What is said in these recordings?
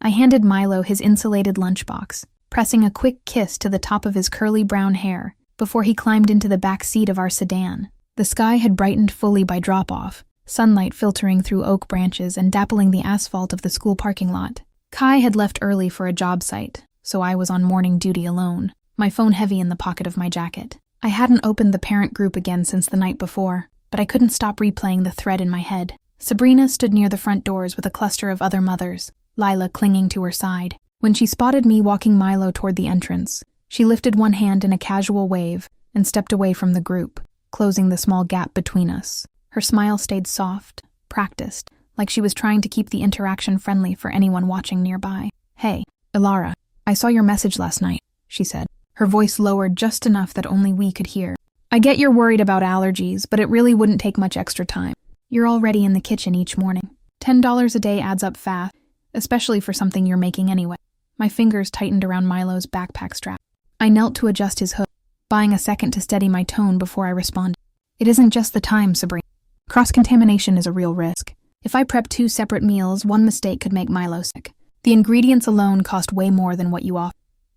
I handed Milo his insulated lunchbox, pressing a quick kiss to the top of his curly brown hair before he climbed into the back seat of our sedan. The sky had brightened fully by drop-off, sunlight filtering through oak branches and dappling the asphalt of the school parking lot. Kai had left early for a job site, so I was on morning duty alone, my phone heavy in the pocket of my jacket. I hadn't opened the parent group again since the night before, but I couldn't stop replaying the thread in my head. Sabrina stood near the front doors with a cluster of other mothers, Lila clinging to her side. When she spotted me walking Milo toward the entrance, she lifted one hand in a casual wave and stepped away from the group, closing the small gap between us. Her smile stayed soft, practiced, like she was trying to keep the interaction friendly for anyone watching nearby. "Hey, Elara, I saw your message last night," she said, her voice lowered just enough that only we could hear. "I get you're worried about allergies, but it really wouldn't take much extra time. You're already in the kitchen each morning. $10 a day adds up fast, especially for something you're making anyway." My fingers tightened around Milo's backpack strap. I knelt to adjust his hood, buying a second to steady my tone before I responded. "It isn't just the time, Sabrina. Cross-contamination is a real risk. If I prep 2 separate meals, one mistake could make Milo sick. The ingredients alone cost way more than what you offer."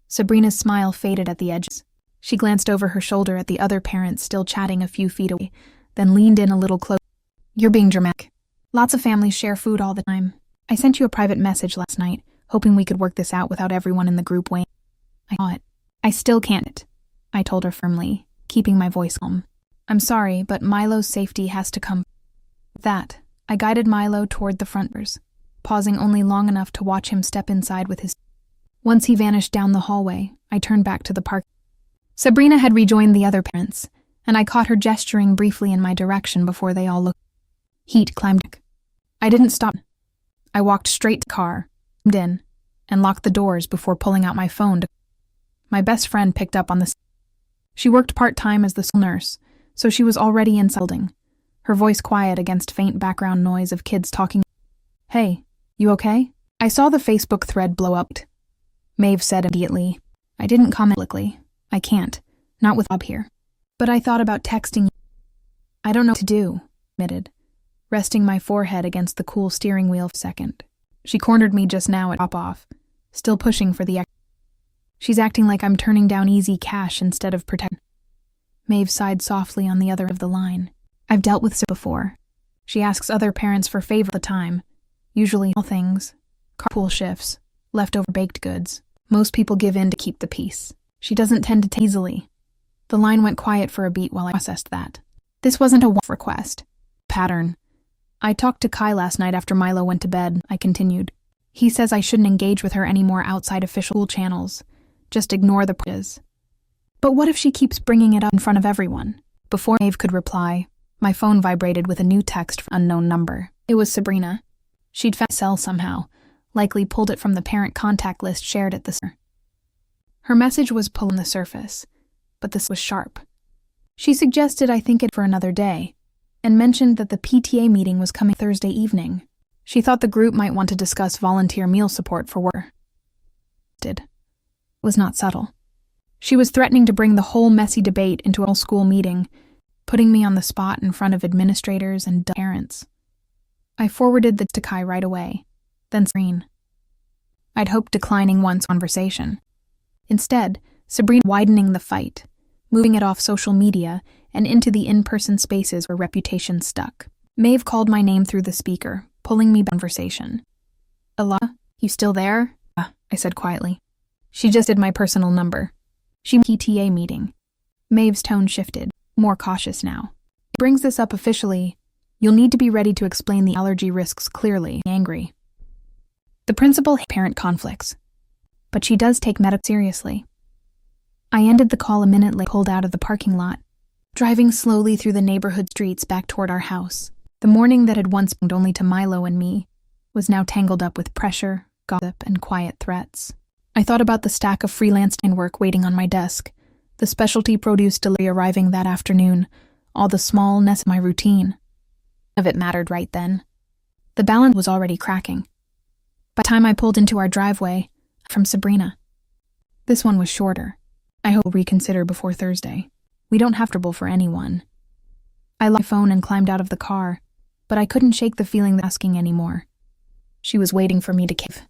Sabrina's smile faded at the edges. She glanced over her shoulder at the other parents still chatting a few feet away, then leaned in a little closer. "You're being dramatic. Lots of families share food all the time. I sent you a private message last night, hoping we could work this out without everyone in the group weighing." "I saw it. I still can't," I told her firmly, keeping my voice calm. "I'm sorry, but Milo's safety has to come." With that, I guided Milo toward the front doors, pausing only long enough to watch him step inside with his... Once he vanished down the hallway, I turned back to the park. Sabrina had rejoined the other parents, and I caught her gesturing briefly in my direction before they all looked. Heat climbed. I didn't stop. I walked straight to the car, zoomed in, and locked the doors before pulling out my phone. My best friend picked up on this. She worked part-time as the school nurse, so she was already in the building, her voice quiet against faint background noise of kids talking. "Hey, you okay?" "I saw the Facebook thread blow up," Maeve said immediately. I didn't comment publicly. I can't, not with Bob here. "But I thought about texting you." "I don't know what to do," I admitted, resting my forehead against the cool steering wheel for a second. She cornered me just now at drop-off, still pushing for the... "She's acting like I'm turning down easy cash instead of protect." Maeve sighed softly on the other end of the line. "I've dealt with this before. She asks other parents for favor all the time, usually all things, carpool shifts, leftover baked goods. Most people give in to keep the peace. She doesn't tend to take easily." The line went quiet for a beat while I processed that. This wasn't a one-off request. Pattern. "I talked to Kai last night after Milo went to bed," I continued. "He says I shouldn't engage with her anymore outside official school channels. Just ignore the praise." "But what if she keeps bringing it up in front of everyone?" Before Maeve could reply, my phone vibrated with a new text from an unknown number. It was Sabrina. She'd found my cell somehow, likely pulled it from the parent contact list shared at the center. Her message was pulled on the surface, but this was sharp. She suggested I think it for another day, and mentioned that the PTA meeting was coming Thursday evening. She thought the group might want to discuss volunteer meal support for work. It was not subtle. She was threatening to bring the whole messy debate into a whole school meeting, putting me on the spot in front of administrators and parents. I forwarded the to Kai right away, then Sabrina. I'd hoped declining one's conversation. Instead, Sabrina widening the fight, moving it off social media and into the in-person spaces where reputation stuck. Maeve called my name through the speaker, pulling me back to conversation. "Elara, you still there?" I said quietly. "She just did my personal number. She PTA meeting." Maeve's tone shifted, more cautious now. "It brings this up officially. You'll need to be ready to explain the allergy risks clearly." Angry. The principal hates parent conflicts, but she does take medical seriously. I ended the call a minute later, pulled out of the parking lot, driving slowly through the neighborhood streets back toward our house. The morning that had once belonged only to Milo and me was now tangled up with pressure, gossip, and quiet threats. I thought about the stack of freelance work waiting on my desk, the specialty produce delivery arriving that afternoon, all the smallness of my routine. None of it mattered right then. The balance was already cracking. By the time I pulled into our driveway, from Sabrina. This one was shorter. I hope we'll reconsider before Thursday. We don't have trouble for anyone. I locked my phone and climbed out of the car, but I couldn't shake the feeling of asking anymore. She was waiting for me to give.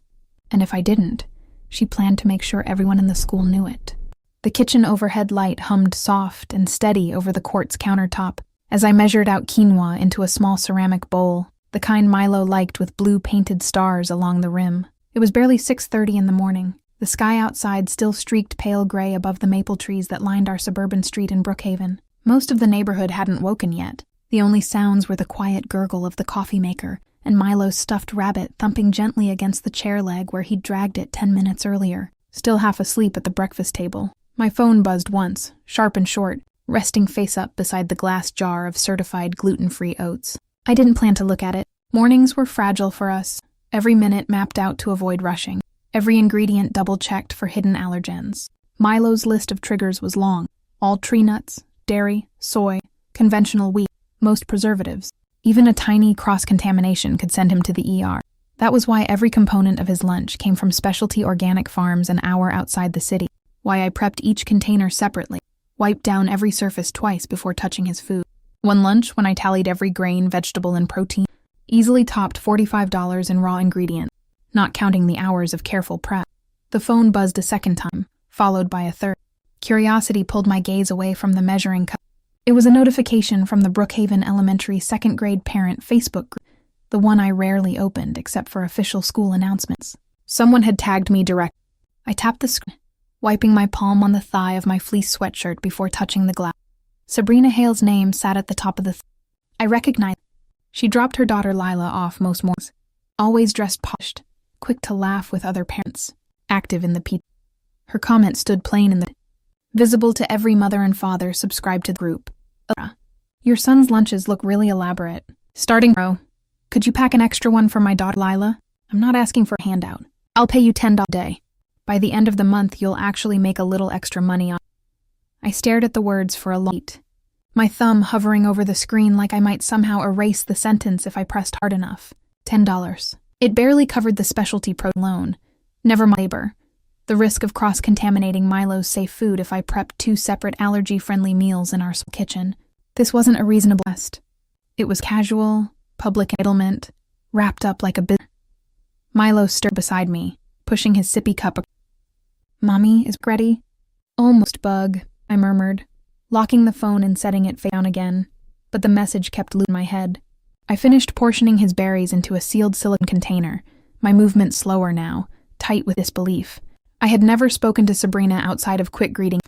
And if I didn't, she planned to make sure everyone in the school knew it. The kitchen overhead light hummed soft and steady over the quartz countertop as I measured out quinoa into a small ceramic bowl, the kind Milo liked with blue painted stars along the rim. It was barely 6:30 in the morning. The sky outside still streaked pale gray above the maple trees that lined our suburban street in Brookhaven. Most of the neighborhood hadn't woken yet. The only sounds were the quiet gurgle of the coffee maker and Milo's stuffed rabbit thumping gently against the chair leg where he'd dragged it 10 minutes earlier, still half asleep at the breakfast table. My phone buzzed once, sharp and short, resting face up beside the glass jar of certified gluten-free oats. I didn't plan to look at it. Mornings were fragile for us, every minute mapped out to avoid rushing, every ingredient double-checked for hidden allergens. Milo's list of triggers was long: all tree nuts, dairy, soy, conventional wheat, most preservatives. Even a tiny cross-contamination could send him to the ER. That was why every component of his lunch came from specialty organic farms an hour outside the city, why I prepped each container separately, wiped down every surface twice before touching his food. One lunch, when I tallied every grain, vegetable, and protein, easily topped $45 in raw ingredients, not counting the hours of careful prep. The phone buzzed a second time, followed by a third. Curiosity pulled my gaze away from the measuring cup. It was a notification from the Brookhaven Elementary second grade parent Facebook group, the one I rarely opened except for official school announcements. Someone had tagged me directly. I tapped the screen, wiping my palm on the thigh of my fleece sweatshirt before touching the glass. Sabrina Hale's name sat at the top of the I recognized. She dropped her daughter Lila off most mornings, always dressed polished, quick to laugh with other parents, active in the PT. Her comment stood plain in the visible to every mother and father subscribed to the group. Elara, your son's lunches look really elaborate. Starting row, could you pack an extra one for my daughter Lila? I'm not asking for a handout. I'll pay you $10 a day. By the end of the month, you'll actually make a little extra money on. I stared at the words for a long time, my thumb hovering over the screen like I might somehow erase the sentence if I pressed hard enough. $10. It barely covered the specialty pro loan. Never mind labor. The risk of cross-contaminating Milo's safe food if I prepped 2 separate allergy-friendly meals in our kitchen. This wasn't a reasonable test. It was casual, public entitlement, wrapped up like a business. Milo stirred beside me, pushing his sippy cup. Mommy is ready? Almost bug, I murmured, locking the phone and setting it face down again, but the message kept loose in my head. I finished portioning his berries into a sealed silicone container, my movement slower now, tight with disbelief. I had never spoken to Sabrina outside of quick greeting.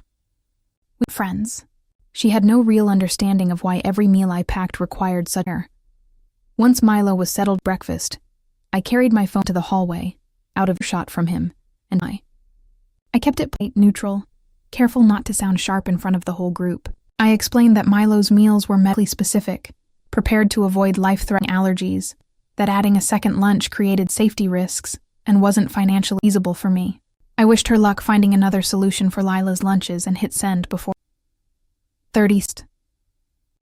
We were friends. She had no real understanding of why every meal I packed required such care. Once Milo was settled for breakfast, I carried my phone to the hallway, out of earshot from him, and I kept it polite, neutral, careful not to sound sharp in front of the whole group. I explained that Milo's meals were medically specific, prepared to avoid life-threatening allergies, that adding a second lunch created safety risks, and wasn't financially feasible for me. I wished her luck finding another solution for Lila's lunches and hit send before 30th.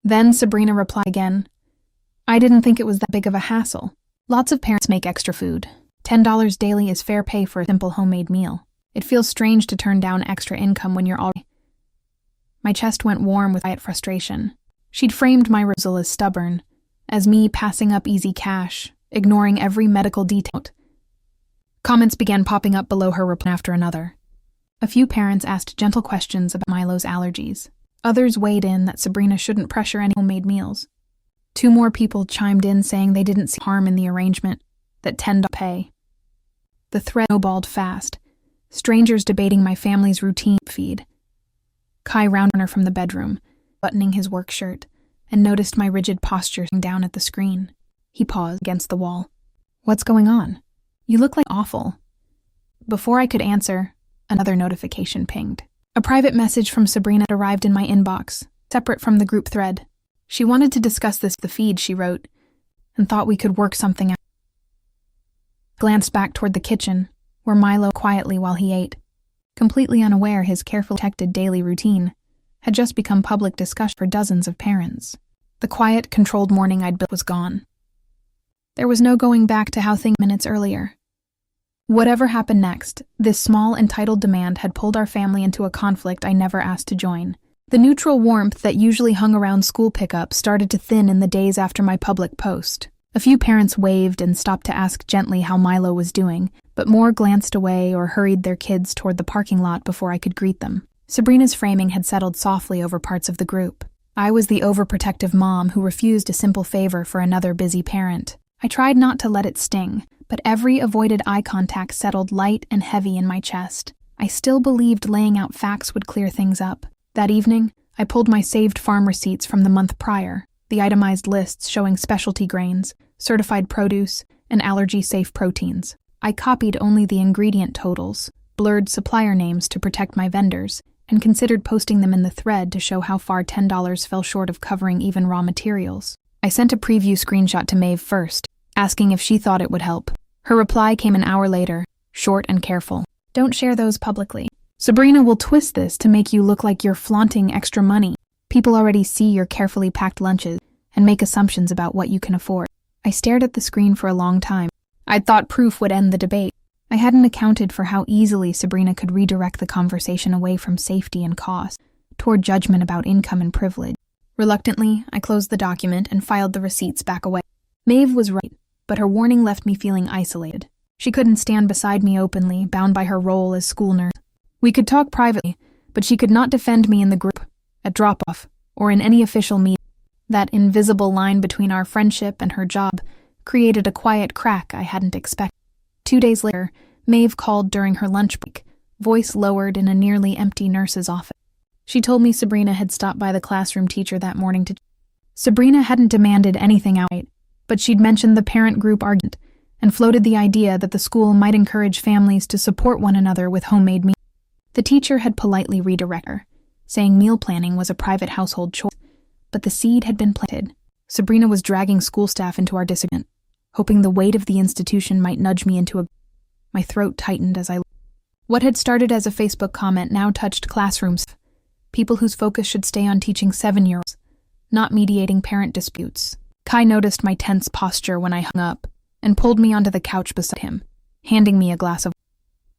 Then Sabrina replied again. I didn't think it was that big of a hassle. Lots of parents make extra food. $10 daily is fair pay for a simple homemade meal. It feels strange to turn down extra income when you're already... My chest went warm with quiet frustration. She'd framed my refusal as stubborn, as me passing up easy cash, ignoring every medical detail. Comments began popping up below her reply after another. A few parents asked gentle questions about Milo's allergies. Others weighed in that Sabrina shouldn't pressure any homemade meals. 2 more people chimed in saying they didn't see harm in the arrangement, that $10 pay. The thread snowballed fast, strangers debating my family's routine feed. Kai rounded her from the bedroom, buttoning his work shirt, and noticed my rigid posture down at the screen. He paused against the wall. What's going on? You look like awful. Before I could answer, another notification pinged. A private message from Sabrina arrived in my inbox, separate from the group thread. She wanted to discuss the feed, she wrote, and thought we could work something out. Glanced back toward the kitchen, where Milo quietly while he ate, completely unaware his carefully protected daily routine, had just become public discussion for dozens of parents. The quiet, controlled morning I'd built was gone. There was no going back to how things minutes earlier. Whatever happened next, this small, entitled demand had pulled our family into a conflict I never asked to join. The neutral warmth that usually hung around school pickup started to thin in the days after my public post. A few parents waved and stopped to ask gently how Milo was doing, but more glanced away or hurried their kids toward the parking lot before I could greet them. Sabrina's framing had settled softly over parts of the group. I was the overprotective mom who refused a simple favor for another busy parent. I tried not to let it sting, but every avoided eye contact settled light and heavy in my chest. I still believed laying out facts would clear things up. That evening, I pulled my saved farm receipts from the month prior, the itemized lists showing specialty grains, certified produce, and allergy-safe proteins. I copied only the ingredient totals, blurred supplier names to protect my vendors, and considered posting them in the thread to show how far $10 fell short of covering even raw materials. I sent a preview screenshot to Maeve first, asking if she thought it would help. Her reply came an hour later, short and careful. Don't share those publicly. Sabrina will twist this to make you look like you're flaunting extra money. People already see your carefully packed lunches and make assumptions about what you can afford. I stared at the screen for a long time. I'd thought proof would end the debate. I hadn't accounted for how easily Sabrina could redirect the conversation away from safety and cost, toward judgment about income and privilege. Reluctantly, I closed the document and filed the receipts back away. Maeve was right, but her warning left me feeling isolated. She couldn't stand beside me openly, bound by her role as school nurse. We could talk privately, but she could not defend me in the group, at drop-off, or in any official meeting. That invisible line between our friendship and her job created a quiet crack I hadn't expected. 2 days later, Maeve called during her lunch break, voice lowered in a nearly empty nurse's office. She told me Sabrina had stopped by the classroom teacher that morning to... Sabrina hadn't demanded anything outright, but she'd mentioned the parent group argument and floated the idea that the school might encourage families to support one another with homemade meals. The teacher had politely redirected her, saying meal planning was a private household choice, but the seed had been planted. Sabrina was dragging school staff into our disagreement, hoping the weight of the institution might nudge me into a... My throat tightened as I... What had started as a Facebook comment now touched classrooms, people whose focus should stay on teaching 7-year-olds, not mediating parent disputes. Kai noticed my tense posture when I hung up and pulled me onto the couch beside him, handing me a glass of...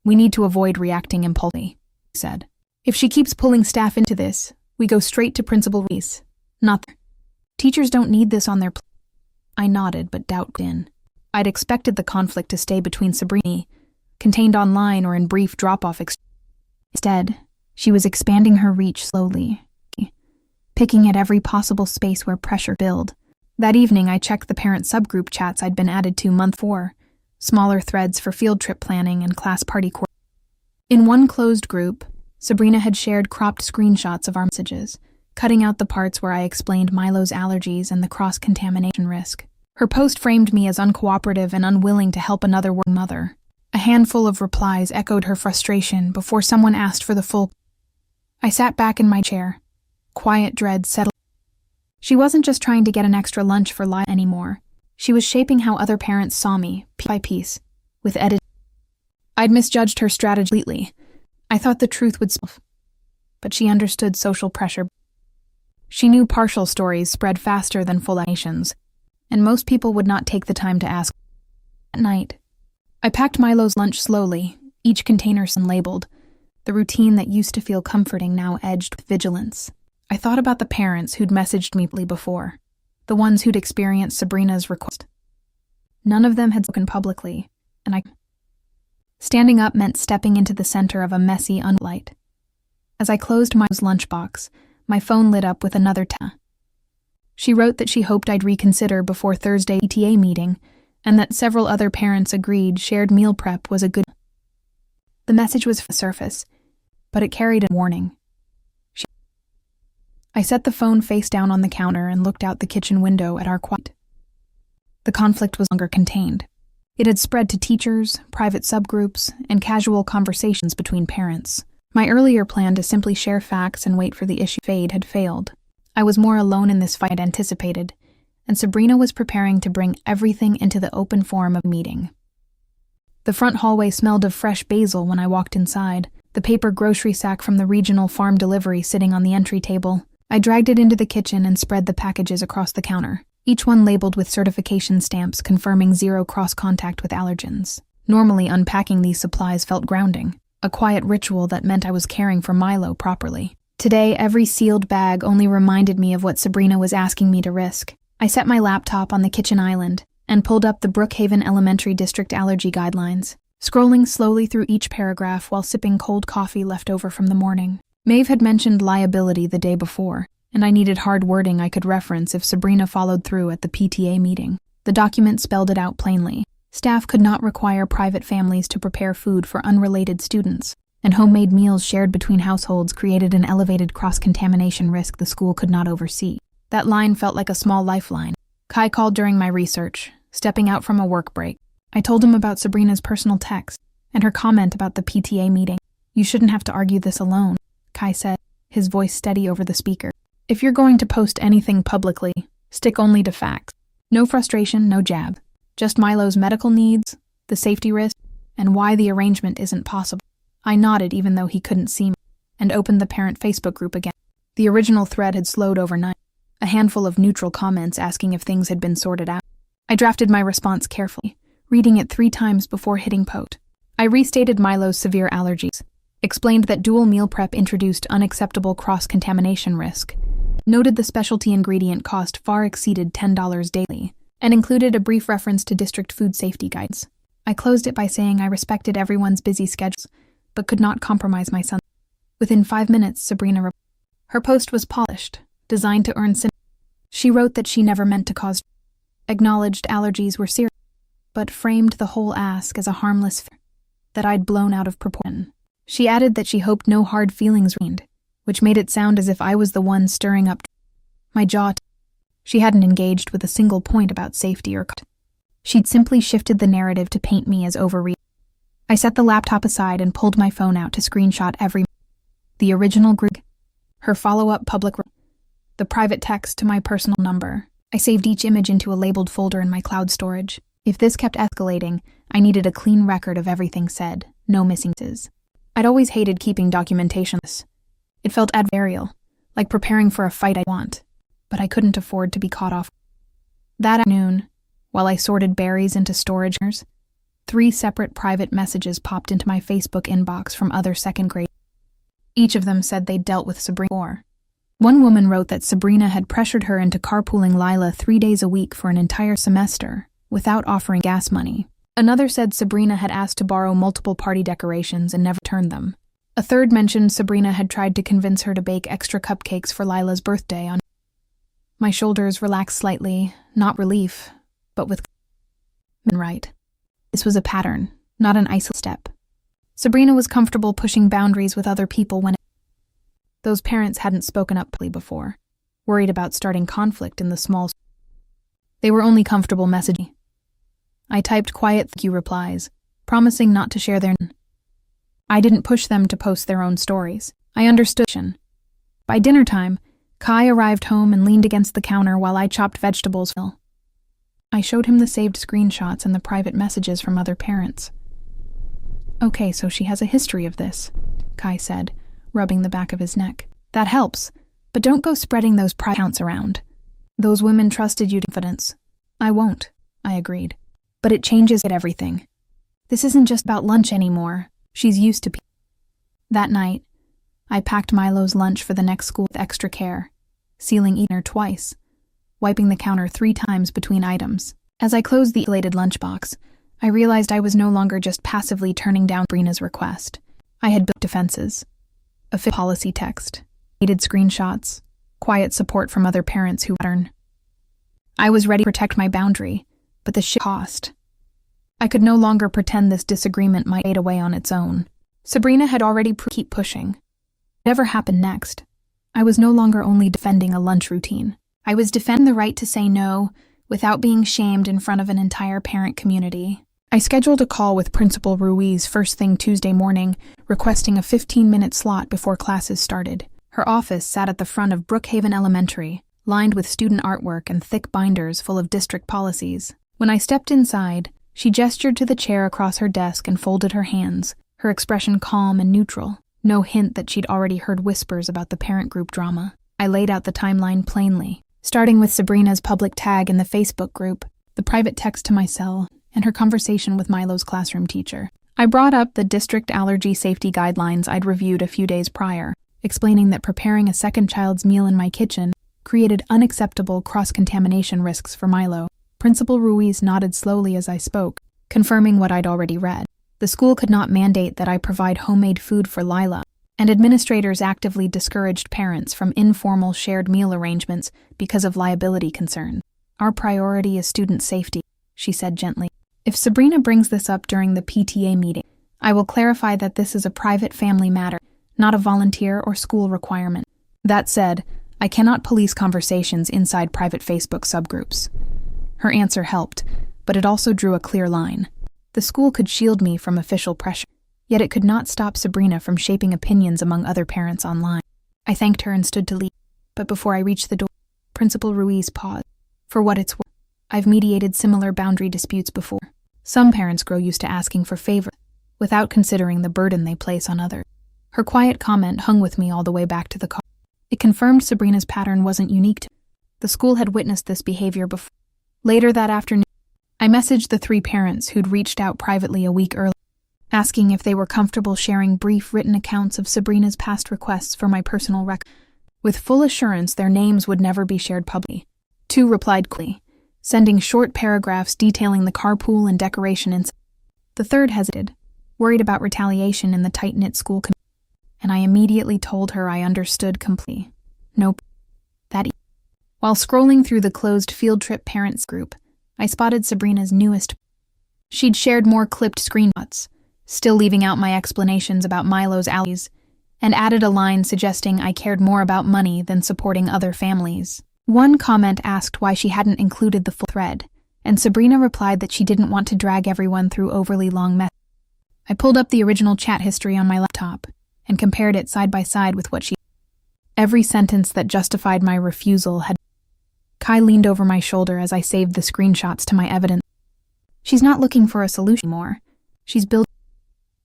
We need to avoid reacting impulsively, he said. If she keeps pulling staff into this, we go straight to Principal Reese. Not there. Teachers don't need this on their plate. I nodded, but doubt in. I'd expected the conflict to stay between Sabrina, contained online or in brief drop-off Instead, she was expanding her reach slowly, picking at every possible space where pressure built. That evening, I checked the parent subgroup chats I'd been added to month 4, smaller threads for field trip planning and class party coordination. In one closed group, Sabrina had shared cropped screenshots of our messages, cutting out the parts where I explained Milo's allergies and the cross-contamination risk. Her post framed me as uncooperative and unwilling to help another working mother. A handful of replies echoed her frustration before someone asked for the full... I sat back in my chair. Quiet dread settled. She wasn't just trying to get an extra lunch for Lila anymore. She was shaping how other parents saw me, piece by piece, with edit. I'd misjudged her strategy completely. I thought the truth would solve. But she understood social pressure. She knew partial stories spread faster than full explanations, and most people would not take the time to ask. At night, I packed Milo's lunch slowly, each container labeled. The routine that used to feel comforting now edged with vigilance. I thought about the parents who'd messaged me before, the ones who'd experienced Sabrina's request. None of them had spoken publicly, and Standing up meant stepping into the center of a messy light. As I closed Milo's lunchbox, my phone lit up with another text. She wrote that she hoped I'd reconsider before Thursday's PTA meeting, and that several other parents agreed shared meal prep was a good... The message was the surface, but it carried a warning. I set the phone face down on the counter and looked out the kitchen window at our quiet. The conflict was no longer contained. It had spread to teachers, private subgroups, and casual conversations between parents. My earlier plan to simply share facts and wait for the issue to fade had failed. I was more alone in this fight than anticipated, and Sabrina was preparing to bring everything into the open forum of a meeting. The front hallway smelled of fresh basil when I walked inside, the paper grocery sack from the regional farm delivery sitting on the entry table. I dragged it into the kitchen and spread the packages across the counter, each one labeled with certification stamps confirming zero cross-contact with allergens. Normally, unpacking these supplies felt grounding, a quiet ritual that meant I was caring for Milo properly. Today, every sealed bag only reminded me of what Sabrina was asking me to risk. I set my laptop on the kitchen island and pulled up the Brookhaven Elementary District allergy guidelines, scrolling slowly through each paragraph while sipping cold coffee left over from the morning. Maeve had mentioned liability the day before, and I needed hard wording I could reference if Sabrina followed through at the PTA meeting. The document spelled it out plainly. Staff could not require private families to prepare food for unrelated students, and homemade meals shared between households created an elevated cross-contamination risk the school could not oversee. That line felt like a small lifeline. Kai called during my research, stepping out from a work break. I told him about Sabrina's personal text and her comment about the PTA meeting. "You shouldn't have to argue this alone," Kai said, his voice steady over the speaker. "If you're going to post anything publicly, stick only to facts. No frustration, no jab. Just Milo's medical needs, the safety risk, and why the arrangement isn't possible." I nodded even though he couldn't see me, and opened the parent Facebook group again. The original thread had slowed overnight, a handful of neutral comments asking if things had been sorted out. I drafted my response carefully, reading it 3 times before hitting post. I restated Milo's severe allergies, explained that dual meal prep introduced unacceptable cross-contamination risk, noted the specialty ingredient cost far exceeded $10 daily, and included a brief reference to district food safety guides. I closed it by saying I respected everyone's busy schedules, but could not compromise my son. Within 5 minutes, Sabrina replied. Her post was polished, designed to earn sympathy. She wrote that she never meant to cause, acknowledged allergies were serious, but framed the whole ask as a harmless fear that I'd blown out of proportion. She added that she hoped no hard feelings remained, which made it sound as if I was the one stirring up my jaw. She hadn't engaged with a single point about safety or she'd simply shifted the narrative to paint me as overreaching. I set the laptop aside and pulled my phone out to screenshot the original group, her follow-up public, the private text to my personal number. I saved each image into a labeled folder in my cloud storage. If this kept escalating, I needed a clean record of everything said, no missingness. I'd always hated keeping documentation. It felt adversarial, like preparing for a fight I want, but I couldn't afford to be caught off. That afternoon, while I sorted berries into storage, 3 separate private messages popped into my Facebook inbox from other second grade. Each of them said they'd dealt with Sabrina before. One woman wrote that Sabrina had pressured her into carpooling Lila 3 days a week for an entire semester, without offering gas money. Another said Sabrina had asked to borrow multiple party decorations and never returned them. A third mentioned Sabrina had tried to convince her to bake extra cupcakes for Lila's birthday on. My shoulders relaxed slightly, not relief, but with right. This was a pattern, not an isolated step. Sabrina was comfortable pushing boundaries with other people when those parents hadn't spoken up before, worried about starting conflict in the small. They were only comfortable messaging. I typed quiet thank you replies, promising not to share their. I didn't push them to post their own stories. I understood. By dinner time, Kai arrived home and leaned against the counter while I chopped vegetables. I showed him the saved screenshots and the private messages from other parents. "Okay, so she has a history of this," Kai said, rubbing the back of his neck. "That helps, but don't go spreading those private accounts around. Those women trusted you to confidence." "I won't," I agreed. "But it changes everything. This isn't just about lunch anymore. She's used to people." That night, I packed Milo's lunch for the next school with extra care, sealing each dinner twice, wiping the counter 3 times between items. As I closed the insulated lunchbox, I realized I was no longer just passively turning down Sabrina's request. I had built defenses, a fit policy text, dated screenshots, quiet support from other parents who pattern. I was ready to protect my boundary, but the shit cost. I could no longer pretend this disagreement might fade away on its own. Sabrina had already keep pushing. Whatever happened next, I was no longer only defending a lunch routine. I was defending the right to say no without being shamed in front of an entire parent community. I scheduled a call with Principal Ruiz first thing Tuesday morning, requesting a 15-minute slot before classes started. Her office sat at the front of Brookhaven Elementary, lined with student artwork and thick binders full of district policies. When I stepped inside, she gestured to the chair across her desk and folded her hands, her expression calm and neutral, no hint that she'd already heard whispers about the parent group drama. I laid out the timeline plainly, starting with Sabrina's public tag in the Facebook group, the private text to my cell, and her conversation with Milo's classroom teacher. I brought up the district allergy safety guidelines I'd reviewed a few days prior, explaining that preparing a second child's meal in my kitchen created unacceptable cross-contamination risks for Milo. Principal Ruiz nodded slowly as I spoke, confirming what I'd already read. The school could not mandate that I provide homemade food for Lila, and administrators actively discouraged parents from informal shared meal arrangements because of liability concerns. Our priority is student safety, she said gently. If Sabrina brings this up during the PTA meeting, I will clarify that this is a private family matter, not a volunteer or school requirement. That said, I cannot police conversations inside private Facebook subgroups. Her answer helped, but it also drew a clear line. The school could shield me from official pressure, yet it could not stop Sabrina from shaping opinions among other parents online. I thanked her and stood to leave, but before I reached the door, Principal Ruiz paused. For what it's worth, I've mediated similar boundary disputes before. Some parents grow used to asking for favors, without considering the burden they place on others. Her quiet comment hung with me all the way back to the car. It confirmed Sabrina's pattern wasn't unique to me. The school had witnessed this behavior before. Later that afternoon, I messaged the 3 parents who'd reached out privately a week earlier, asking if they were comfortable sharing brief written accounts of Sabrina's past requests for my personal record. With full assurance their names would never be shared publicly. 2 replied quickly, sending short paragraphs detailing the carpool and decoration incident. The 3rd hesitated, worried about retaliation in the tight-knit school community, and I immediately told her I understood completely. Nope. While scrolling through the closed field trip parents group, I spotted Sabrina's newest. She'd shared more clipped screenshots, still leaving out my explanations about Milo's allergies, and added a line suggesting I cared more about money than supporting other families. One comment asked why she hadn't included the full thread, and Sabrina replied that she didn't want to drag everyone through overly long messages. I pulled up the original chat history on my laptop and compared it side by side with what she. Every sentence that justified my refusal had. Kai leaned over my shoulder as I saved the screenshots to my evidence. She's not looking for a solution anymore. She's building.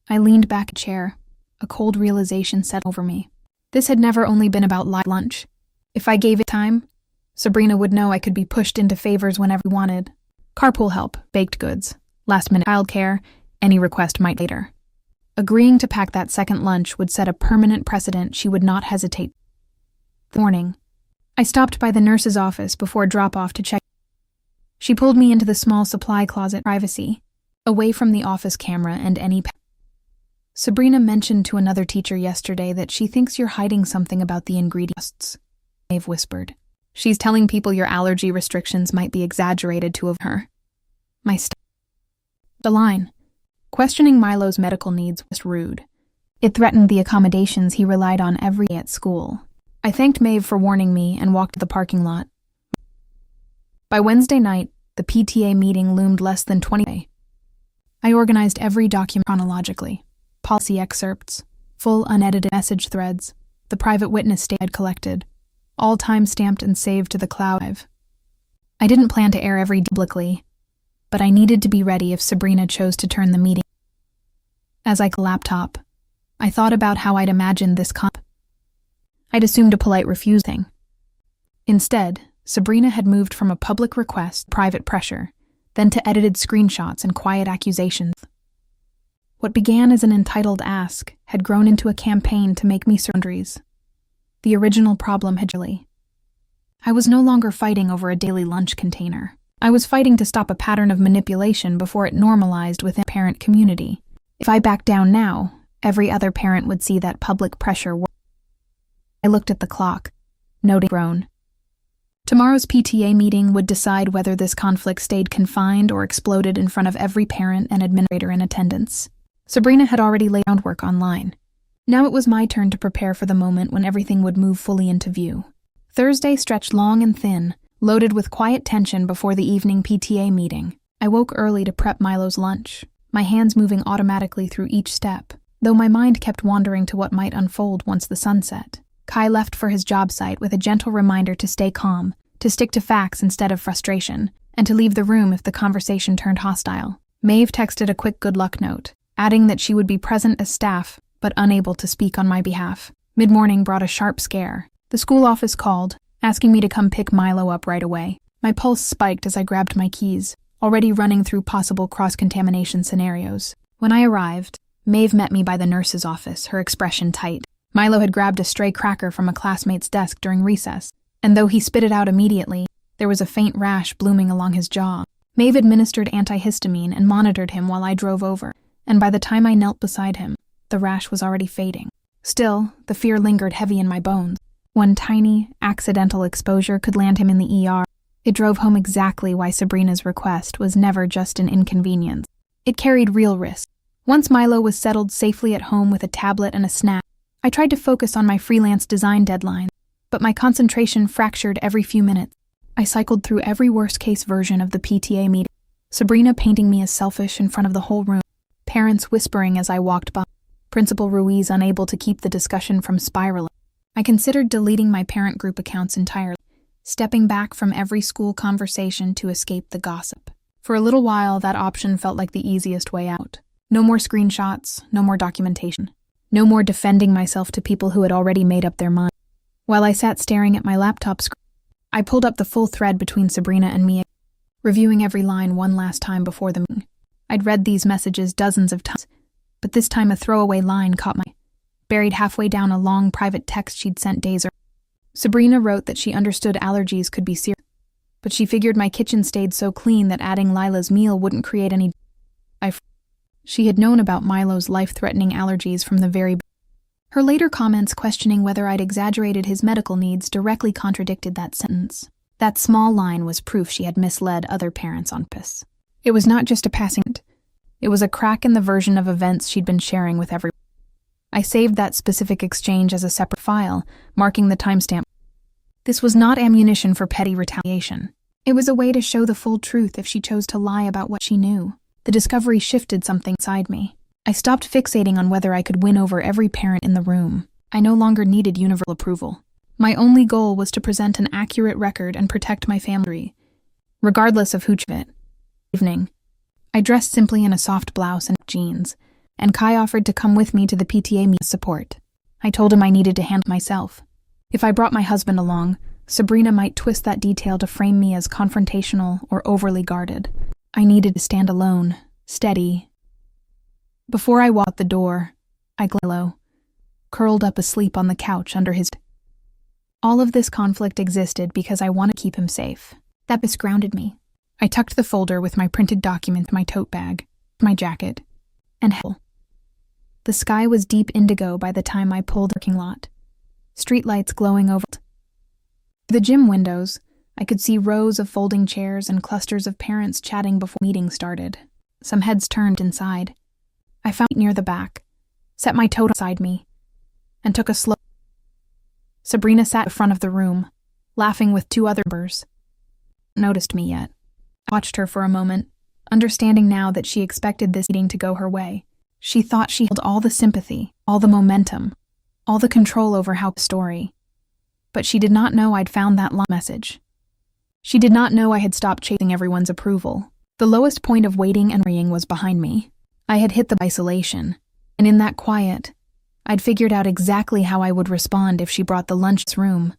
I leaned back in a chair. A cold realization settled over me. This had never only been about lunch. If I gave it time, Sabrina would know I could be pushed into favors whenever I wanted. Carpool help, baked goods, last-minute childcare, any request might later. Agreeing to pack that second lunch would set a permanent precedent she would not hesitate. The morning, I stopped by the nurse's office before drop-off to check. She pulled me into the small supply closet, privacy, away from the office camera and any. Sabrina mentioned to another teacher yesterday that she thinks you're hiding something about the ingredients. Maeve whispered. She's telling people your allergy restrictions might be exaggerated to of her. The line. Questioning Milo's medical needs was rude. It threatened the accommodations he relied on every day at school. I thanked Maeve for warning me and walked to the parking lot. By Wednesday night, the PTA meeting loomed less than 20 days. I organized every document chronologically. Policy excerpts, full unedited message threads, the private witness statement I'd collected, all time-stamped and saved to the cloud drive. I didn't plan to air every publicly, but I needed to be ready if Sabrina chose to turn the meeting. As I laptop, I thought about how I'd imagined this I'd assumed a polite refusal. Instead, Sabrina had moved from a public request, private pressure, then to edited screenshots and quiet accusations. What began as an entitled ask had grown into a campaign to make me boundaries. The original problem had really. I was no longer fighting over a daily lunch container. I was fighting to stop a pattern of manipulation before it normalized within the parent community. If I backed down now, every other parent would see that public pressure work. I looked at the clock, noting groan. Tomorrow's PTA meeting would decide whether this conflict stayed confined or exploded in front of every parent and administrator in attendance. Sabrina had already laid groundwork online. Now it was my turn to prepare for the moment when everything would move fully into view. Thursday stretched long and thin, loaded with quiet tension before the evening PTA meeting. I woke early to prep Milo's lunch, my hands moving automatically through each step, though my mind kept wandering to what might unfold once the sun set. Kai left for his job site with a gentle reminder to stay calm, to stick to facts instead of frustration, and to leave the room if the conversation turned hostile. Maeve texted a quick good luck note, adding that she would be present as staff, but unable to speak on my behalf. Mid-morning brought a sharp scare. The school office called, asking me to come pick Milo up right away. My pulse spiked as I grabbed my keys, already running through possible cross-contamination scenarios. When I arrived, Maeve met me by the nurse's office, her expression tight. Milo had grabbed a stray cracker from a classmate's desk during recess, and though he spit it out immediately, There was a faint rash blooming along his jaw. Maeve administered antihistamine and monitored him while I drove over, and by the time I knelt beside him, the rash was already fading. Still, the fear lingered heavy in my bones. One tiny, accidental exposure could land him in the ER. It drove home exactly why Sabrina's request was never just an inconvenience. It carried real risk. Once Milo was settled safely at home with a tablet and a snack, I tried to focus on my freelance design deadline, but my concentration fractured every few minutes. I cycled through every worst-case version of the PTA meeting. Sabrina painting me as selfish in front of the whole room, parents whispering as I walked by, Principal Ruiz unable to keep the discussion from spiraling. I considered deleting my parent group accounts entirely, stepping back from every school conversation to escape the gossip. For a little while, that option felt like the easiest way out. No more screenshots, no more documentation, no more defending myself to people who had already made up their mind. While I sat staring at my laptop screen, I pulled up the full thread between Sabrina and me, reviewing every line one last time before the meeting. I'd read these messages dozens of times, but this time a throwaway line caught my eye, buried halfway down a long private text she'd sent days earlier. Sabrina wrote that she understood allergies could be serious, but she figured my kitchen stayed so clean that adding Lila's meal wouldn't create any. She had known about Milo's life-threatening allergies from the very beginning. Her later comments questioning whether I'd exaggerated his medical needs directly contradicted that sentence. That small line was proof she had misled other parents on purpose. It was not just a passing note. It was a crack in the version of events she'd been sharing with everyone. I saved that specific exchange as a separate file, marking the timestamp. This was not ammunition for petty retaliation. It was a way to show the full truth if she chose to lie about what she knew. The discovery shifted something inside me. I stopped fixating on whether I could win over every parent in the room. I no longer needed universal approval. My only goal was to present an accurate record and protect my family, regardless of who chose it. Evening. I dressed simply in a soft blouse and jeans, and Kai offered to come with me to the PTA meeting support. I told him I needed to handle myself. If I brought my husband along, Sabrina might twist that detail to frame me as confrontational or overly guarded. I needed to stand alone, steady. Before I walked the door, I glanced at Milo, curled up asleep on the couch under his. All of this conflict existed because I wanted to keep him safe. That grounded me. I tucked the folder with my printed documents in my tote bag, my jacket, and hell. The sky was deep indigo by the time I pulled the parking lot. Streetlights glowing over the gym windows. I could see rows of folding chairs and clusters of parents chatting before meetings started. Some heads turned inside. I found it near the back, set my tote beside me, and took a slow. Sabrina sat in front of the room, laughing with two other members. Noticed me yet. I watched her for a moment, understanding now that she expected this meeting to go her way. She thought she held all the sympathy, all the momentum, all the control over how the story. But she did not know I'd found that message. She did not know I had stopped chasing everyone's approval. The lowest point of waiting and worrying was behind me. I had hit the isolation, and in that quiet, I'd figured out exactly how I would respond if she brought the lunch room.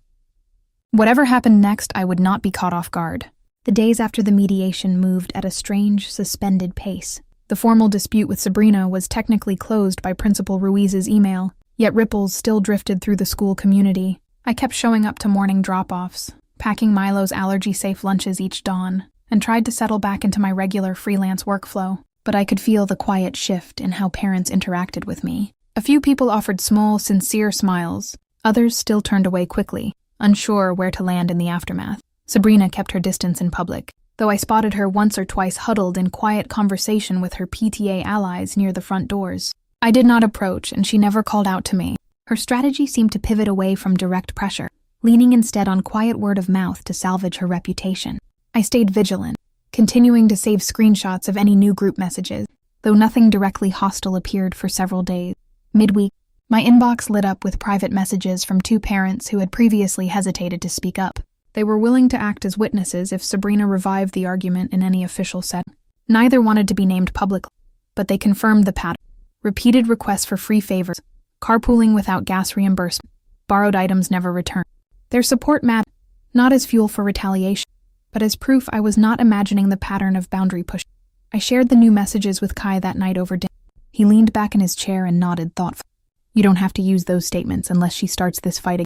Whatever happened next, I would not be caught off guard. The days after the mediation moved at a strange, suspended pace. The formal dispute with Sabrina was technically closed by Principal Ruiz's email, yet ripples still drifted through the school community. I kept showing up to morning drop-offs, packing Milo's allergy-safe lunches each dawn, and tried to settle back into my regular freelance workflow. But I could feel the quiet shift in how parents interacted with me. A few people offered small, sincere smiles. Others still turned away quickly, unsure where to land in the aftermath. Sabrina kept her distance in public, though I spotted her once or twice huddled in quiet conversation with her PTA allies near the front doors. I did not approach, and she never called out to me. Her strategy seemed to pivot away from direct pressure, leaning instead on quiet word of mouth to salvage her reputation. I stayed vigilant, continuing to save screenshots of any new group messages, though nothing directly hostile appeared for several days. Midweek, my inbox lit up with private messages from two parents who had previously hesitated to speak up. They were willing to act as witnesses if Sabrina revived the argument in any official setting. Neither wanted to be named publicly, but they confirmed the pattern. Repeated requests for free favors, carpooling without gas reimbursement, borrowed items never returned. Their support mattered, not as fuel for retaliation, but as proof I was not imagining the pattern of boundary pushing. I shared the new messages with Kai that night over dinner. He leaned back in his chair and nodded thoughtfully. You don't have to use those statements unless she starts this fight again.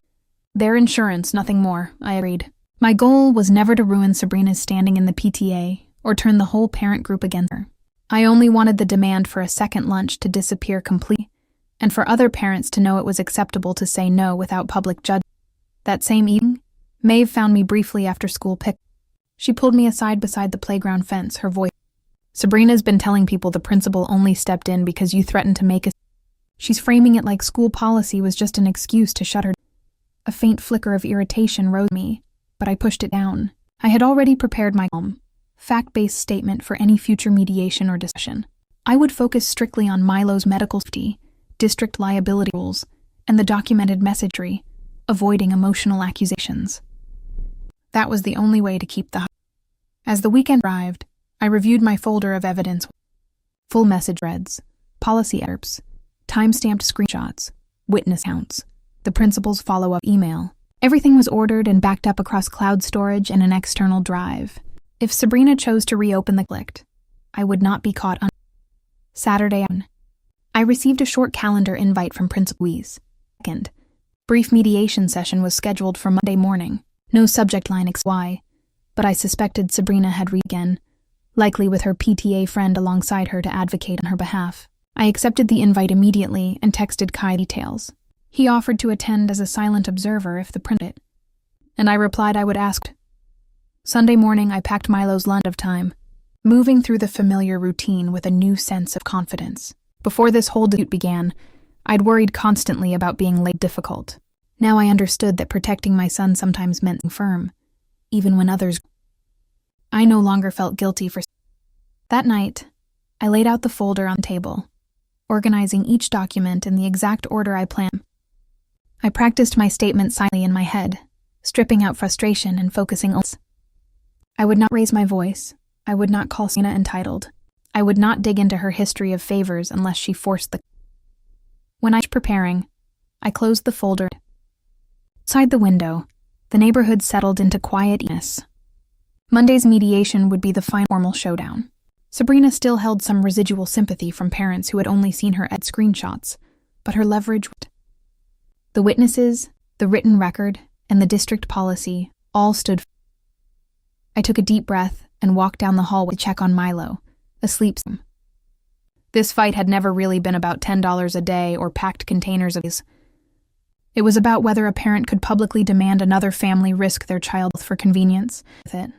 Their insurance, nothing more, I agreed. My goal was never to ruin Sabrina's standing in the PTA or turn the whole parent group against her. I only wanted the demand for a second lunch to disappear completely, and for other parents to know it was acceptable to say no without public judgment. That same evening, Maeve found me briefly after school pick. She pulled me aside beside the playground fence, her voice. Sabrina's been telling people the principal only stepped in because you threatened to make us. She's framing it like school policy was just an excuse to shut her. A faint flicker of irritation rose me, but I pushed it down. I had already prepared my fact-based statement for any future mediation or discussion. I would focus strictly on Milo's medical safety, district liability rules, and the documented messagery, avoiding emotional accusations. That was the only way to keep the. As the weekend arrived, I reviewed my folder of evidence. Full message threads, policy excerpts, time-stamped screenshots, witness counts, the principal's follow-up email. Everything was ordered and backed up across cloud storage and an external drive. If Sabrina chose to reopen the conflict, I would not be caught on. Saturday, I received a short calendar invite from Principal Louise. Second, brief mediation session was scheduled for Monday morning. No subject line XY, but I suspected Sabrina had again, likely with her PTA friend alongside her to advocate on her behalf. I accepted the invite immediately and texted Kai details. He offered to attend as a silent observer if the principal did, and I replied I would ask. Sunday morning, I packed Milo's lunch of time, moving through the familiar routine with a new sense of confidence. Before this whole dispute began, I'd worried constantly about being late difficult. Now I understood that protecting my son sometimes meant being firm, even when others. I no longer felt guilty for. That night, I laid out the folder on the table, organizing each document in the exact order I planned. I practiced my statement silently in my head, stripping out frustration and focusing on. I would not raise my voice. I would not call Sabrina entitled. I would not dig into her history of favors unless she forced the. When I was preparing, I closed the folder. Outside the window, the neighborhood settled into quietness. Monday's mediation would be the final formal showdown. Sabrina still held some residual sympathy from parents who had only seen her at screenshots, but her leverage. The witnesses, the written record, and the district policy all stood. I took a deep breath and walked down the hallway to check on Milo, asleep. This fight had never really been about $10 a day or packed containers of these. It was about whether a parent could publicly demand another family risk their child for convenience. With it.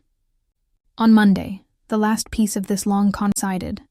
On Monday, the last piece of this long coincided.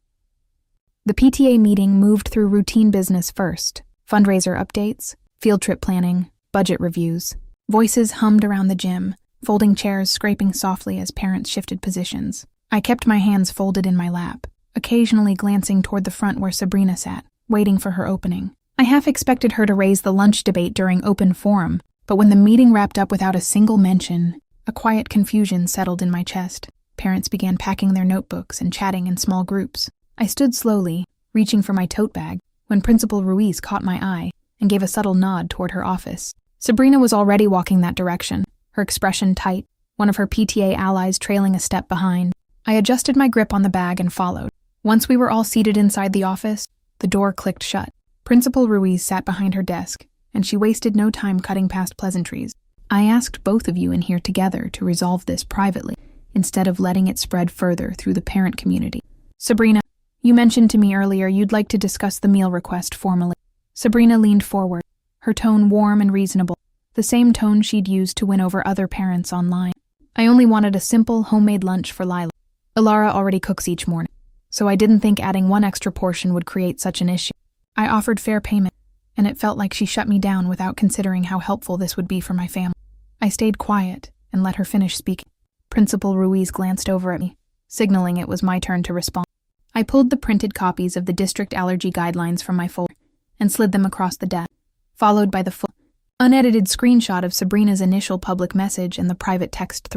The PTA meeting moved through routine business first: fundraiser updates, field trip planning, budget reviews. Voices hummed around the gym, folding chairs scraping softly as parents shifted positions. I kept my hands folded in my lap, occasionally glancing toward the front where Sabrina sat, waiting for her opening. I half expected her to raise the lunch debate during open forum, but when the meeting wrapped up without a single mention, a quiet confusion settled in my chest. Parents began packing their notebooks and chatting in small groups. I stood slowly, reaching for my tote bag, when Principal Ruiz caught my eye and gave a subtle nod toward her office. Sabrina was already walking that direction, her expression tight, one of her PTA allies trailing a step behind. I adjusted my grip on the bag and followed. Once we were all seated inside the office, the door clicked shut. Principal Ruiz sat behind her desk, and she wasted no time cutting past pleasantries. I asked both of you in here together to resolve this privately, instead of letting it spread further through the parent community. Sabrina, you mentioned to me earlier you'd like to discuss the meal request formally. Sabrina leaned forward, her tone warm and reasonable, the same tone she'd used to win over other parents online. I only wanted a simple, homemade lunch for Lila. Elara already cooks each morning, so I didn't think adding one extra portion would create such an issue. I offered fair payment, and it felt like she shut me down without considering how helpful this would be for my family. I stayed quiet and let her finish speaking. Principal Ruiz glanced over at me, signaling it was my turn to respond. I pulled the printed copies of the district allergy guidelines from my folder and slid them across the desk, followed by the full, unedited screenshot of Sabrina's initial public message and the private text.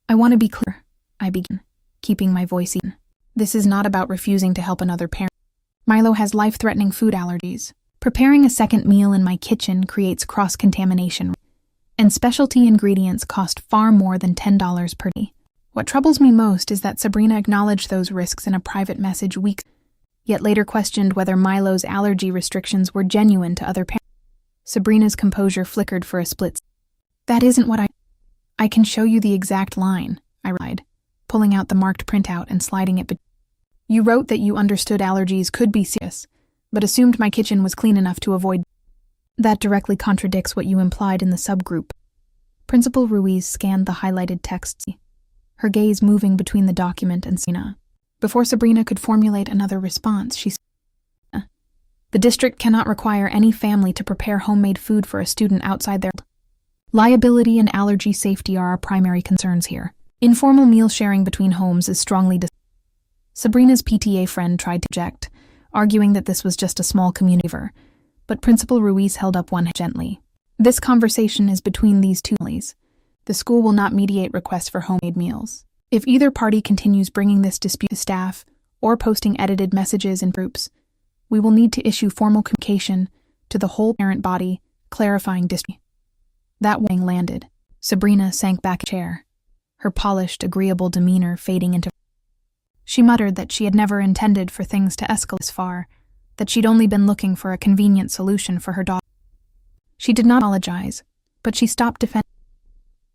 I want to be clear, I began, keeping my voice even. This is not about refusing to help another parent. Milo has life-threatening food allergies. Preparing a second meal in my kitchen creates cross-contamination, and specialty ingredients cost far more than $10 per day. What troubles me most is that Sabrina acknowledged those risks in a private message weeks, yet later questioned whether Milo's allergy restrictions were genuine to other parents. Sabrina's composure flickered for a split. That isn't what I can show you the exact line, I replied, pulling out the marked printout and sliding it. You wrote that you understood allergies could be serious, but assumed my kitchen was clean enough to avoid. That directly contradicts what you implied in the subgroup. Principal Ruiz scanned the highlighted text, her gaze moving between the document and Sabrina. Before Sabrina could formulate another response, she said, "The district cannot require any family to prepare homemade food for a student outside their liability and allergy safety are our primary concerns here. Informal meal sharing between homes is strongly Sabrina's PTA friend tried to object, arguing that this was just a small community favor, but Principal Ruiz held up one hand gently. This conversation is between these two families. The school will not mediate requests for homemade meals. If either party continues bringing this dispute to staff or posting edited messages in groups, we will need to issue formal communication to the whole parent body, clarifying dispute." That warning landed. Sabrina sank back in a chair, her polished, agreeable demeanor fading into. She muttered that she had never intended for things to escalate this far, that she'd only been looking for a convenient solution for her daughter. She did not apologize, but she stopped defending.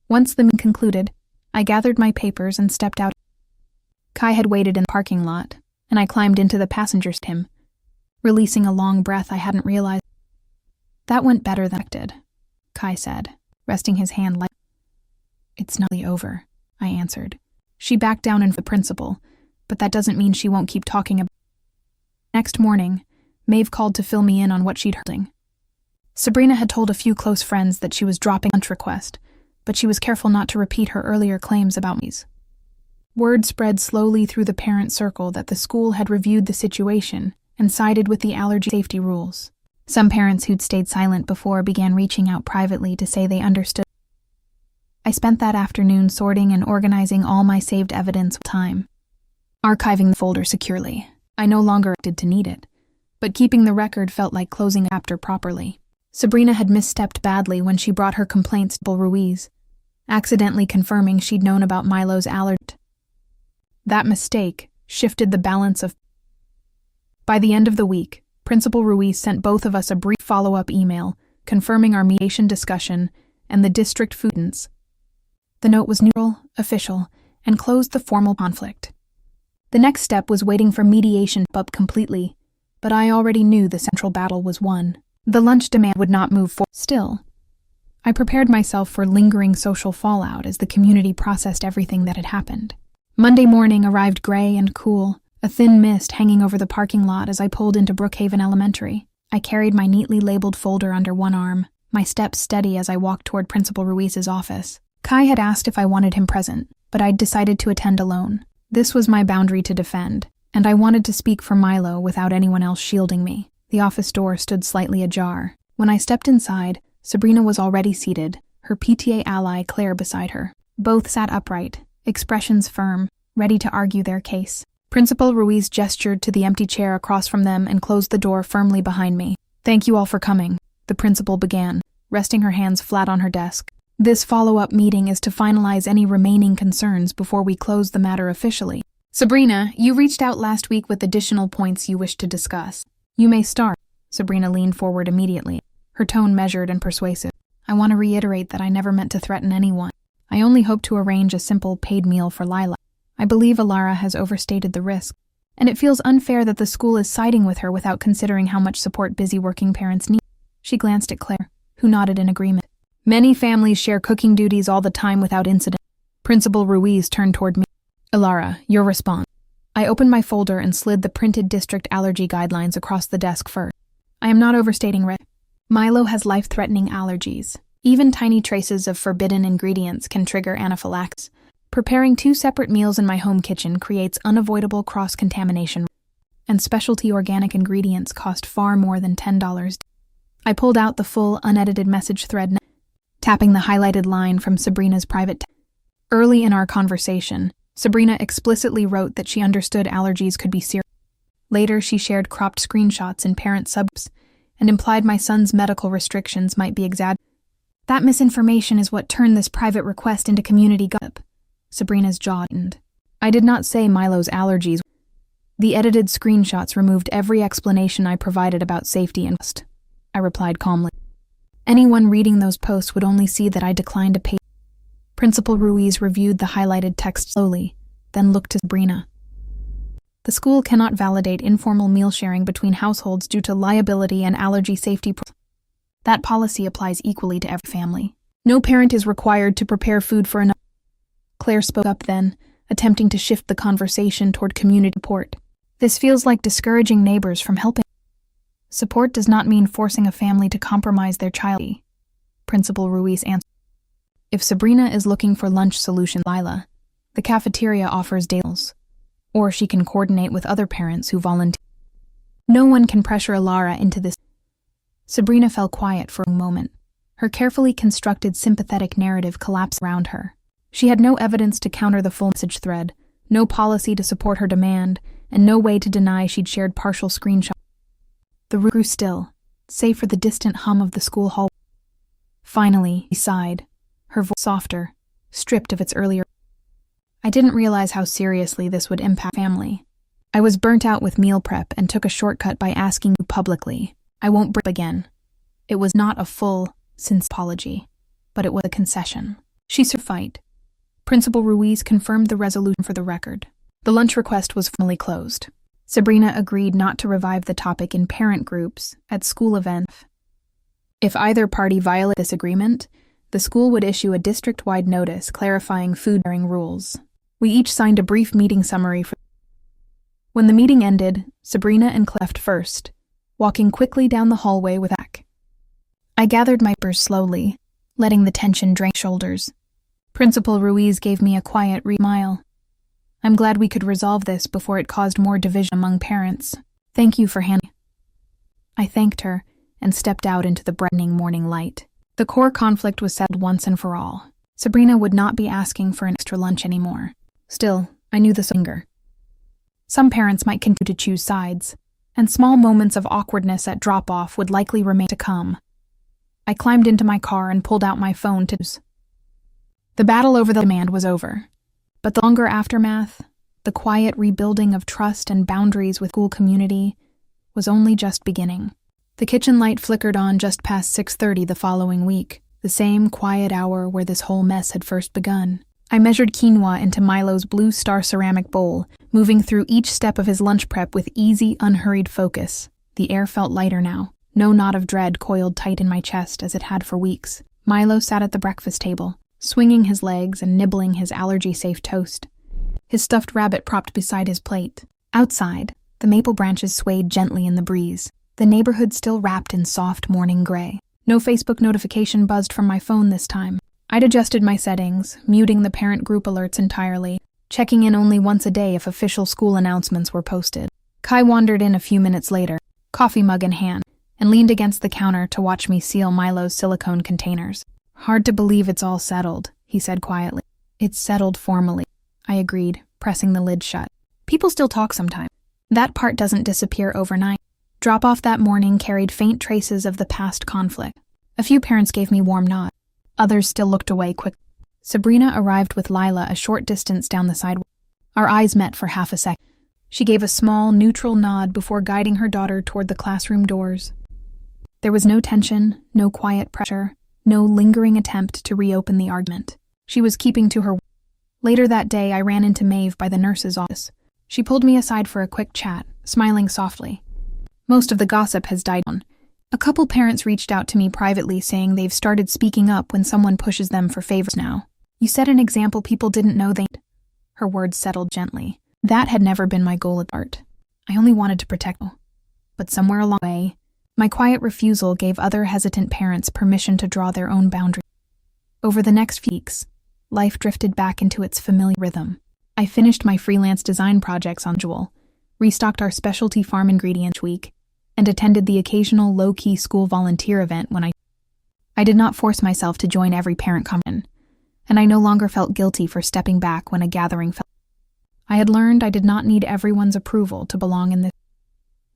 Once the meeting concluded, I gathered my papers and stepped out. Kai had waited in the parking lot, and I climbed into the passenger seat with him, releasing a long breath I hadn't realized. "That went better than expected," Kai said, resting his hand lightly. "It's not really over," I answered. She backed down in front of the principal, but that doesn't mean she won't keep talking about it. Next morning, Maeve called to fill me in on what she'd heard. Sabrina had told a few close friends that she was dropping a lunch request, but she was careful not to repeat her earlier claims about me. Word spread slowly through the parent circle that the school had reviewed the situation and sided with the allergy safety rules. Some parents who'd stayed silent before began reaching out privately to say they understood. I spent that afternoon sorting and organizing all my saved evidence with time, archiving the folder securely. I no longer expected to need it, but keeping the record felt like closing a chapter properly. Sabrina had misstepped badly when she brought her complaints to Ruiz, accidentally confirming she'd known about Milo's allergy. That mistake shifted the balance of. By the end of the week, Principal Ruiz sent both of us a brief follow-up email confirming our mediation discussion and the district students. The note was neutral, official, and closed the formal conflict. The next step was waiting for mediation to up completely, but I already knew the central battle was won. The lunch demand would not move forward. Still, I prepared myself for lingering social fallout as the community processed everything that had happened. Monday morning arrived gray and cool, a thin mist hanging over the parking lot as I pulled into Brookhaven Elementary. I carried my neatly labeled folder under one arm, my steps steady as I walked toward Principal Ruiz's office. Kai had asked if I wanted him present, but I'd decided to attend alone. This was my boundary to defend, and I wanted to speak for Milo without anyone else shielding me. The office door stood slightly ajar. When I stepped inside, Sabrina was already seated, her PTA ally Claire beside her. Both sat upright, expressions firm, ready to argue their case. Principal Ruiz gestured to the empty chair across from them and closed the door firmly behind me. "Thank you all for coming," the principal began, resting her hands flat on her desk. "This follow-up meeting is to finalize any remaining concerns before we close the matter officially. Sabrina, you reached out last week with additional points you wish to discuss. You may start." Sabrina leaned forward immediately, her tone measured and persuasive. "I want to reiterate that I never meant to threaten anyone. I only hope to arrange a simple paid meal for Lila. I believe Elara has overstated the risk, and it feels unfair that the school is siding with her without considering how much support busy working parents need." She glanced at Claire, who nodded in agreement. "Many families share cooking duties all the time without incident." Principal Ruiz turned toward me. "Elara, your response." I opened my folder and slid the printed district allergy guidelines across the desk first. "I am not overstating risk. Milo has life-threatening allergies. Even tiny traces of forbidden ingredients can trigger anaphylaxis. Preparing 2 separate meals in my home kitchen creates unavoidable cross-contamination, and specialty organic ingredients cost far more than $10. I pulled out the full, unedited message thread, tapping the highlighted line from Sabrina's private text. Early in our conversation, Sabrina explicitly wrote that she understood allergies could be serious. Later, she shared cropped screenshots in parent subgroups and implied my son's medical restrictions might be exaggerated. That misinformation is what turned this private request into community gossip. Sabrina's jaw tightened. I did not say Milo's allergies. The edited screenshots removed every explanation I provided about safety and trust. I replied calmly. Anyone reading those posts would only see that I declined to pay. Principal Ruiz reviewed the highlighted text slowly, then looked to Sabrina. The school cannot validate informal meal sharing between households due to liability and allergy safety. That policy applies equally to every family. No parent is required to prepare food for another. Claire spoke up then, attempting to shift the conversation toward community support. This feels like discouraging neighbors from helping. Support does not mean forcing a family to compromise their child. Principal Ruiz answered. If Sabrina is looking for lunch solution, Lila, the cafeteria offers day meals. Or she can coordinate with other parents who volunteer. No one can pressure Elara into this. Sabrina fell quiet for a moment. Her carefully constructed sympathetic narrative collapsed around her. She had no evidence to counter the full message thread, no policy to support her demand, and no way to deny she'd shared partial screenshots. The room grew still, save for the distant hum of the school hall. Finally, she sighed, her voice softer, stripped of its earlier. I didn't realize how seriously this would impact family. I was burnt out with meal prep and took a shortcut by asking you publicly. I won't bring up again. It was not a full, sincere apology, but it was a concession. She fight. Principal Ruiz confirmed the resolution for the record. The lunch request was formally closed. Sabrina agreed not to revive the topic in parent groups at school events. If either party violated this agreement, the school would issue a district-wide notice clarifying food sharing rules. We each signed a brief meeting summary. When the meeting ended, Sabrina and Claire left first, walking quickly down the hallway with Zach. I gathered my papers slowly, letting the tension drain my shoulders. Principal Ruiz gave me a quiet smile. I'm glad we could resolve this before it caused more division among parents. Thank you for handling. I thanked her and stepped out into the brightening morning light. The core conflict was settled once and for all. Sabrina would not be asking for an extra lunch anymore. Still, I knew this would linger. Some parents might continue to choose sides, and small moments of awkwardness at drop-off would likely remain to come. I climbed into my car and pulled out my phone to use. The battle over the demand was over, but the longer aftermath, the quiet rebuilding of trust and boundaries with school community, was only just beginning. The kitchen light flickered on just past 6:30 the following week, the same quiet hour where this whole mess had first begun. I measured quinoa into Milo's Blue Star ceramic bowl, moving through each step of his lunch prep with easy, unhurried focus. The air felt lighter now. No knot of dread coiled tight in my chest as it had for weeks. Milo sat at the breakfast table, swinging his legs and nibbling his allergy-safe toast. His stuffed rabbit propped beside his plate. Outside, the maple branches swayed gently in the breeze, the neighborhood still wrapped in soft morning gray. No Facebook notification buzzed from my phone this time. I'd adjusted my settings, muting the parent group alerts entirely, checking in only once a day if official school announcements were posted. Kai wandered in a few minutes later, coffee mug in hand, and leaned against the counter to watch me seal Milo's silicone containers. Hard to believe it's all settled, he said quietly. It's settled formally, I agreed, pressing the lid shut. People still talk sometimes. That part doesn't disappear overnight. Drop-off that morning carried faint traces of the past conflict. A few parents gave me warm nods. Others still looked away quickly. Sabrina arrived with Lila a short distance down the sidewalk. Our eyes met for half a second. She gave a small, neutral nod before guiding her daughter toward the classroom doors. There was no tension, no quiet pressure, no lingering attempt to reopen the argument. She was keeping to her. Later that day, I ran into Maeve by the nurse's office. She pulled me aside for a quick chat, smiling softly. Most of the gossip has died down. A couple parents reached out to me privately saying they've started speaking up when someone pushes them for favors now. You set an example people didn't know they need. Her words settled gently. That had never been my goal at art. I only wanted to protect you. But somewhere along the way, my quiet refusal gave other hesitant parents permission to draw their own boundaries. Over the next few weeks, life drifted back into its familiar rhythm. I finished my freelance design projects on schedule, restocked our specialty farm ingredients week, and attended the occasional low-key school volunteer event when I did not force myself to join every parent conversation, and I no longer felt guilty for stepping back when a gathering fell. I had learned I did not need everyone's approval to belong in this.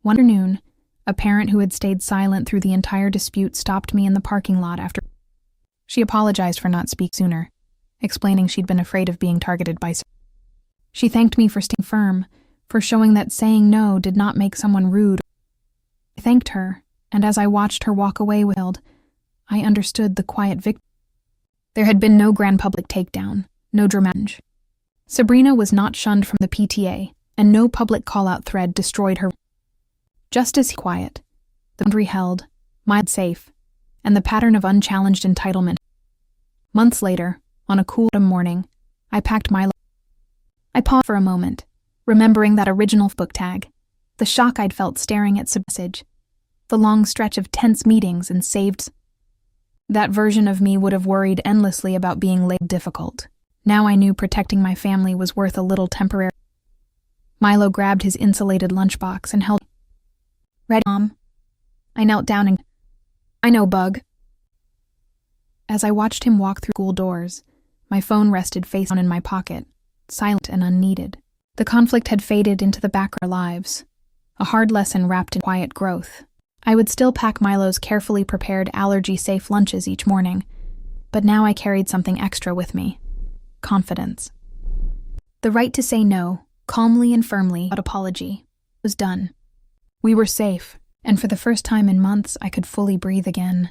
One afternoon, a parent who had stayed silent through the entire dispute stopped me in the parking lot after. She apologized for not speaking sooner, explaining she'd been afraid of being targeted by. She thanked me for staying firm, for showing that saying no did not make someone rude. I thanked her, and as I watched her walk away with I understood the quiet victory. There had been no grand public takedown, no dramatic. Sabrina was not shunned from the PTA, and no public call-out thread destroyed her. Just as quiet, the boundary held, Milo safe, and the pattern of unchallenged entitlement. Months later, on a cool autumn morning, I packed Milo. I paused for a moment, remembering that original book tag, the shock I'd felt staring at Sabrina, the long stretch of tense meetings and saved. That version of me would have worried endlessly about being labeled difficult. Now I knew protecting my family was worth a little temporary. Milo grabbed his insulated lunchbox and held. Ready, Mom? I knelt down and. I know, Bug. As I watched him walk through school doors, my phone rested face down in my pocket, silent and unneeded. The conflict had faded into the back of our lives, a hard lesson wrapped in quiet growth. I would still pack Milo's carefully prepared allergy-safe lunches each morning, but now I carried something extra with me. Confidence. The right to say no, calmly and firmly, without apology, was done. We were safe, and for the first time in months I could fully breathe again.